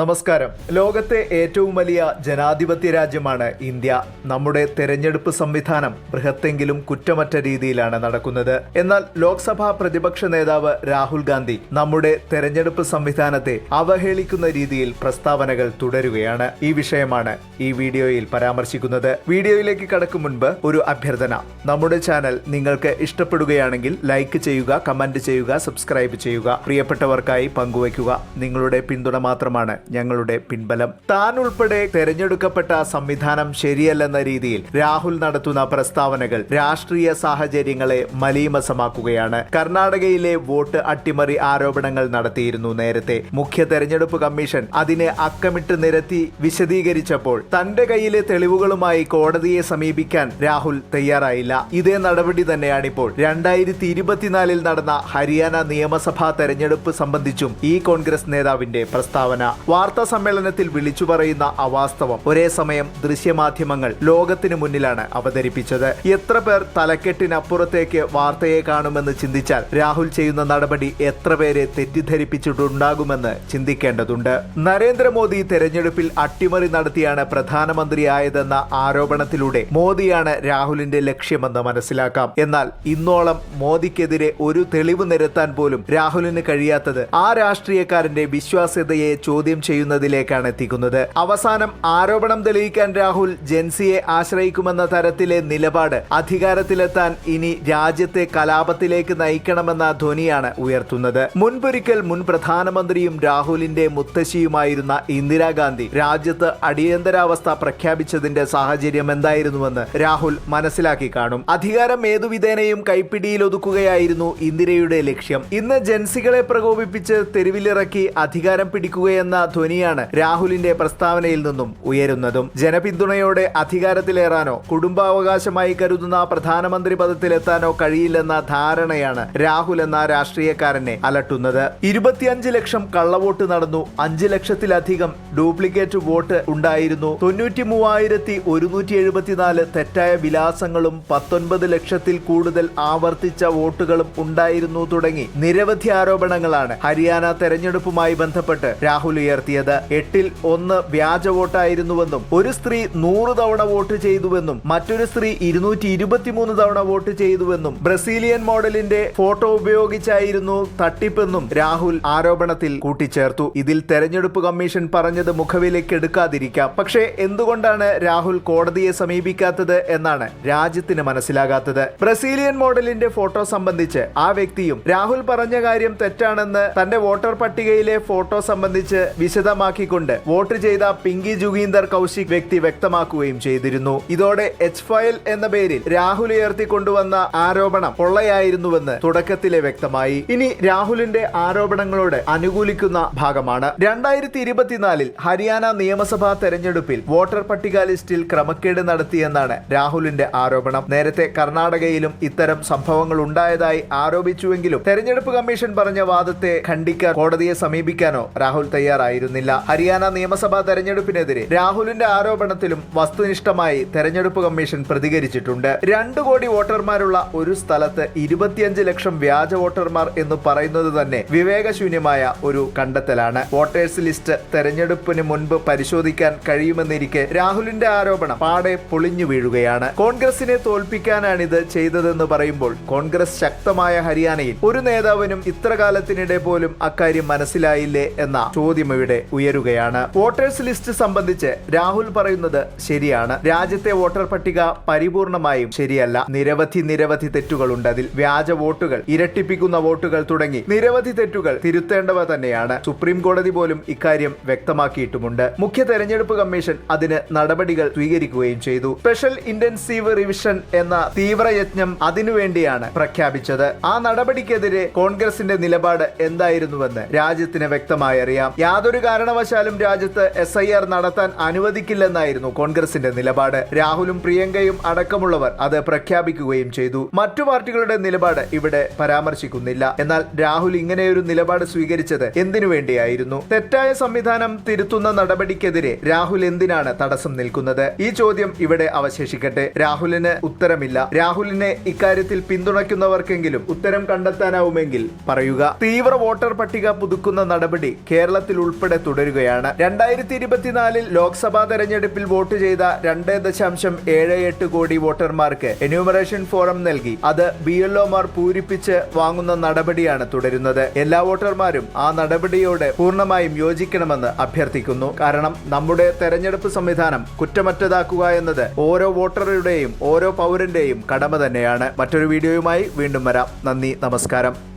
നമസ്കാരം. ലോകത്തെ ഏറ്റവും വലിയ ജനാധിപത്യ രാജ്യമാണ് ഇന്ത്യ. നമ്മുടെ തെരഞ്ഞെടുപ്പ് സംവിധാനം ബൃഹത്തെങ്കിലും കുറ്റമറ്റ രീതിയിലാണ് നടക്കുന്നത്. എന്നാൽ ലോക്സഭാ പ്രതിപക്ഷ നേതാവ് രാഹുൽ ഗാന്ധി നമ്മുടെ തെരഞ്ഞെടുപ്പ് സംവിധാനത്തെ അവഹേളിക്കുന്ന രീതിയിൽ പ്രസ്താവനകൾ തുടരുകയാണ്. ഈ വിഷയമാണ് ഈ വീഡിയോയിൽ പരാമർശിക്കുന്നത്. വീഡിയോയിലേക്ക് കടക്കും മുൻപ് ഒരു അഭ്യർത്ഥന. നമ്മുടെ ചാനൽ നിങ്ങൾക്ക് ഇഷ്ടപ്പെടുകയാണെങ്കിൽ ലൈക്ക് ചെയ്യുക, കമന്റ് ചെയ്യുക, സബ്സ്ക്രൈബ് ചെയ്യുക. പ്രിയപ്പെട്ടവർക്കായി പങ്കുവയ്ക്കുക. നിങ്ങളുടെ പിന്തുണ മാത്രമാണ് ഞങ്ങളുടെ പിൻബലം. താൻ ഉൾപ്പെടെ തെരഞ്ഞെടുക്കപ്പെട്ട സംവിധാനം ശരിയല്ലെന്ന രീതിയിൽ രാഹുൽ നടത്തുന്ന പ്രസ്താവനകൾ രാഷ്ട്രീയ സാഹചര്യങ്ങളെ മലീമസമാക്കുകയാണ്. കർണാടകയിലെ വോട്ട് അട്ടിമറി ആരോപണങ്ങൾ നടത്തിയിരുന്നു നേരത്തെ. മുഖ്യ തെരഞ്ഞെടുപ്പ് കമ്മീഷൻ അതിനെ അക്കമിട്ട് നിരത്തി വിശദീകരിച്ചപ്പോൾ തന്റെ കയ്യിലെ തെളിവുകളുമായി കോടതിയെ സമീപിക്കാൻ രാഹുൽ തയ്യാറായില്ല. ഇതേ നടപടി തന്നെയാണിപ്പോൾ 2024 നടന്ന ഹരിയാന നിയമസഭാ തെരഞ്ഞെടുപ്പ് സംബന്ധിച്ചും ഈ കോൺഗ്രസ് നേതാവിന്റെ പ്രസ്താവന. വാർത്താ സമ്മേളനത്തിൽ വിളിച്ചു പറയുന്ന അവാസ്തവം ഒരേ സമയം ദൃശ്യമാധ്യമങ്ങൾ ലോകത്തിന് മുന്നിലാണ് അവതരിപ്പിച്ചത്. എത്ര പേർ തലക്കെട്ടിനപ്പുറത്തേക്ക് വാർത്തയെ കാണുമെന്ന് ചിന്തിച്ചാൽ രാഹുൽ ചെയ്യുന്ന നടപടി എത്ര പേരെ തെറ്റിദ്ധരിപ്പിച്ചിട്ടുണ്ടാകുമെന്ന് ചിന്തിക്കേണ്ടതുണ്ട്. നരേന്ദ്രമോദി തെരഞ്ഞെടുപ്പിൽ അട്ടിമറി നടത്തിയാണ് പ്രധാനമന്ത്രിയായതെന്ന ആരോപണത്തിലൂടെ മോദിയാണ് രാഹുലിന്റെ ലക്ഷ്യമെന്ന് മനസ്സിലാക്കാം. എന്നാൽ ഇന്നോളം മോദിക്കെതിരെ ഒരു തെളിവ് നിരത്താൻ പോലും രാഹുലിന് കഴിയാത്തത് ആ രാഷ്ട്രീയക്കാരന്റെ വിശ്വാസ്യതയെ ചോദ്യം ചെയ്യുന്നതിലേക്കാണ് എത്തിക്കുന്നത്. അവസാനം ആരോപണം തെളിയിക്കാൻ രാഹുൽ ജൻസിയെ ആശ്രയിക്കുമെന്ന തരത്തിലെ നിലപാട് അധികാരത്തിലെത്താൻ ഇനി രാജ്യത്തെ കലാപത്തിലേക്ക് നയിക്കണമെന്ന ധ്വനിയാണ് ഉയർത്തുന്നത്. മുൻപൊരിക്കൽ മുൻ പ്രധാനമന്ത്രിയും രാഹുലിന്റെ മുത്തശ്ശിയുമായിരുന്ന ഇന്ദിരാഗാന്ധി രാജ്യത്ത് അടിയന്തരാവസ്ഥ പ്രഖ്യാപിച്ചതിന്റെ സാഹചര്യം എന്തായിരുന്നുവെന്ന് രാഹുൽ മനസ്സിലാക്കി കാണും. അധികാരം ഏതുവിധേനയും കൈപ്പിടിയിലൊതുക്കുകയായിരുന്നു ഇന്ദിരയുടെ ലക്ഷ്യം. ഇന്ന് ജൻസികളെ പ്രകോപിപ്പിച്ച് തെരുവിലിറക്കി അധികാരം പിടിക്കുകയെന്ന ധ്വനിയാണ് രാഹുലിന്റെ പ്രസ്താവനയിൽ നിന്നും ഉയരുന്നതും. ജനപിന്തുണയോടെ അധികാരത്തിലേറാനോ കുടുംബാവകാശമായി കരുതുന്ന പ്രധാനമന്ത്രി പദത്തിലെത്താനോ കഴിയില്ലെന്ന ധാരണയാണ് രാഹുൽ എന്ന രാഷ്ട്രീയക്കാരനെ അലട്ടുന്നത്. 25 ലക്ഷം കള്ളവോട്ട് നടന്നു. 5 ലക്ഷത്തിലധികം ഡ്യൂപ്ലിക്കേറ്റ് വോട്ട് ഉണ്ടായിരുന്നു. 93,174 തെറ്റായ വിലാസങ്ങളും 19 ലക്ഷത്തിൽ കൂടുതൽ ആവർത്തിച്ച വോട്ടുകളും ഉണ്ടായിരുന്നു തുടങ്ങി നിരവധി ആരോപണങ്ങളാണ് ഹരിയാന തെരഞ്ഞെടുപ്പുമായി ബന്ധപ്പെട്ട് രാഹുൽ ഉയർത്തിയത്. 8ൽ 1 വ്യാജ വോട്ടായിരുന്നുവെന്നും ഒരു സ്ത്രീ 100 തവണ വോട്ട് ചെയ്തുവെന്നും മറ്റൊരു സ്ത്രീ 223 തവണ വോട്ട് ചെയ്തുവെന്നും ബ്രസീലിയൻ മോഡലിന്റെ ഫോട്ടോ ഉപയോഗിച്ചായിരുന്നു തട്ടിപ്പെന്നും രാഹുൽ ആരോപണത്തിൽ കൂട്ടിച്ചേർത്തു. ഇതിൽ തെരഞ്ഞെടുപ്പ് കമ്മീഷൻ പറഞ്ഞത് മുഖവിലേക്ക് എടുക്കാതിരിക്കാം. പക്ഷേ എന്തുകൊണ്ടാണ് രാഹുൽ കോടതിയെ സമീപിക്കാത്തത് എന്നാണ് രാജ്യത്തിന് മനസ്സിലാകാത്തത്. ബ്രസീലിയൻ മോഡലിന്റെ ഫോട്ടോ സംബന്ധിച്ച് ആ വ്യക്തിയും രാഹുൽ പറഞ്ഞ കാര്യം തെറ്റാണെന്ന് തന്റെ വോട്ടർ പട്ടികയിലെ ഫോട്ടോ സംബന്ധിച്ച് വിശദമാക്കിക്കൊണ്ട് വോട്ട് ചെയ്ത പിങ്കി ജുഗീന്ദർ കൗശിക് വ്യക്തി വ്യക്തമാക്കുകയും ചെയ്തിരുന്നു. ഇതോടെ എച്ച് ഫയൽ എന്ന പേരിൽ രാഹുൽ ഉയർത്തിക്കൊണ്ടുവന്ന ആരോപണം പൊള്ളയായിരുന്നുവെന്ന് തുടക്കത്തിലെ വ്യക്തമായി. ഇനി രാഹുലിന്റെ ആരോപണങ്ങളോട് അനുകൂലിക്കുന്ന ഭാഗമാണ്. 2024 ഹരിയാന നിയമസഭാ തെരഞ്ഞെടുപ്പിൽ വോട്ടർ പട്ടിക ലിസ്റ്റിൽ ക്രമക്കേട് നടത്തിയെന്നാണ് രാഹുലിന്റെ ആരോപണം. നേരത്തെ കർണാടകയിലും ഇത്തരം സംഭവങ്ങൾ ഉണ്ടായതായി ആരോപിച്ചുവെങ്കിലും തെരഞ്ഞെടുപ്പ് കമ്മീഷൻ പറഞ്ഞ വാദത്തെ ಖಂಡಿക്കാൻ കോടതിയെ സമീപിക്കാനോ രാഹുൽ തയ്യാറായിരുന്നില്ല. ഹരിയാന നിയമസഭാ തെരഞ്ഞെടുപ്പിനെതിരെ രാഹുലിന്റെ ആരോപണത്തിലും വസ്തുനിഷ്ഠമായി തെരഞ്ഞെടുപ്പ് കമ്മീഷൻ പ്രതികരിച്ചിട്ടുണ്ട്. 2 കോടി വോട്ടർമാരുള്ള ഒരു സ്ഥലത്ത് 25 ലക്ഷം വ്യാജ വോട്ടർമാർ എന്ന് പറയുന്നത് തന്നെ വിവേകശൂന്യമായ ഒരു കണ്ടെത്തലാണ്. വോട്ടേഴ്സ് ലിസ്റ്റ് തെരഞ്ഞെടുപ്പിന് മുൻപ് പരിശോധിക്കാൻ കഴിയുമെന്നിരിക്കെ രാഹുലിന്റെ ആരോപണം പാടെ പൊളിഞ്ഞു വീഴുകയാണ്. കോൺഗ്രസിനെ തോൽപ്പിക്കാനാണിത് ചെയ്തതെന്ന് പറയുമ്പോൾ കോൺഗ്രസ് ശക്തമായ ഹരിയാനയിൽ ഒരു നേതാവിനും ഇത്ര കാലത്തിനിടെ പോലും അക്കാര്യം മനസ്സിലായില്ലേ എന്ന ചോദ്യം ഇവിടെ ഉയരുകയാണ്. വോട്ടേഴ്സ് ലിസ്റ്റ് സംബന്ധിച്ച് രാഹുൽ പറയുന്നത് ശരിയാണ്. രാജ്യത്തെ വോട്ടർ പട്ടിക പരിപൂർണമായും ശരിയല്ല. നിരവധി തെറ്റുകളുണ്ട് അതിൽ. വ്യാജ വോട്ടുകൾ, ഇരട്ടിപ്പിക്കുന്ന വോട്ടുകൾ തുടങ്ങി നിരവധി തെറ്റുകൾ തിരുത്തേണ്ടവ തന്നെയാണ്. സുപ്രീം കോടതി പോലും ഇക്കാര്യം വ്യക്തമാക്കിയിട്ടുമുണ്ട്. മുഖ്യ തെരഞ്ഞെടുപ്പ് കമ്മീഷൻ അതിന് നടപടികൾ സ്വീകരിക്കുകയും ചെയ്തു. സ്പെഷ്യൽ ഇന്റൻസീവ് റിവിഷൻ എന്ന തീവ്രയജ്ഞം അതിനുവേണ്ടിയാണ് പ്രഖ്യാപിച്ചത്. ആ നടപടിക്കെതിരെ കോൺഗ്രസിന്റെ നിലപാട് എന്തായിരുന്നുവെന്ന് രാജ്യത്തിന് വ്യക്തമായി അറിയാം. യാതൊരു കാരണവശാലും രാജ്യത്ത് SIR നടത്താൻ അനുവദിക്കില്ലെന്നായിരുന്നു കോൺഗ്രസിന്റെ നിലപാട്. രാഹുലും പ്രിയങ്കയും അടക്കമുള്ളവർ അത് പ്രഖ്യാപിക്കുകയും ചെയ്തു. മറ്റു പാർട്ടികളുടെ നിലപാട് ഇവിടെ പരാമർശിക്കുന്നില്ല. എന്നാൽ രാഹുൽ ഇങ്ങനെയൊരു നിലപാട് സ്വീകരിച്ചത് എന്തിനു വേണ്ടിയായിരുന്നു? തെറ്റായ സംവിധാനം തിരുത്തുന്ന നടപടിക്കെതിരെ രാഹുൽ എന്തിനാണ് തടസ്സം നിൽക്കുന്നത്? ഈ ചോദ്യം ഇവിടെ അവശേഷിക്കട്ടെ. രാഹുലിന് ഉത്തരമില്ല. രാഹുലിനെ ഇക്കാര്യത്തിൽ പിന്തുണയ്ക്കുന്നവർക്കെങ്കിലും ഉത്തരം കണ്ടെത്താനാവുമെങ്കിൽ പറയുക. തീവ്ര വോട്ടർ പട്ടിക പുതുക്കുന്ന നടപടി കേരളത്തിൽ ഉൾപ്പെടെ ഉൾപ്പെടെ തുടരുകയാണ്. 2024 ലോക്സഭാ തെരഞ്ഞെടുപ്പിൽ വോട്ട് ചെയ്ത 2.78 കോടി വോട്ടർമാർക്ക് എന്യൂമറേഷൻ ഫോറം നൽകി അത് BLOമാർ പൂരിപ്പിച്ച് വാങ്ങുന്ന നടപടിയാണ് തുടരുന്നത്. എല്ലാ വോട്ടർമാരും ആ നടപടിയോട് പൂർണ്ണമായും യോജിക്കണമെന്ന് അഭ്യർത്ഥിക്കുന്നു. കാരണം നമ്മുടെ തെരഞ്ഞെടുപ്പ് സംവിധാനം കുറ്റമറ്റതാക്കുക എന്നത് ഓരോ വോട്ടറുടെയും ഓരോ പൗരന്റെയും കടമ തന്നെയാണ്. മറ്റൊരു വീഡിയോയുമായി വീണ്ടും വരാം. നന്ദി, നമസ്കാരം.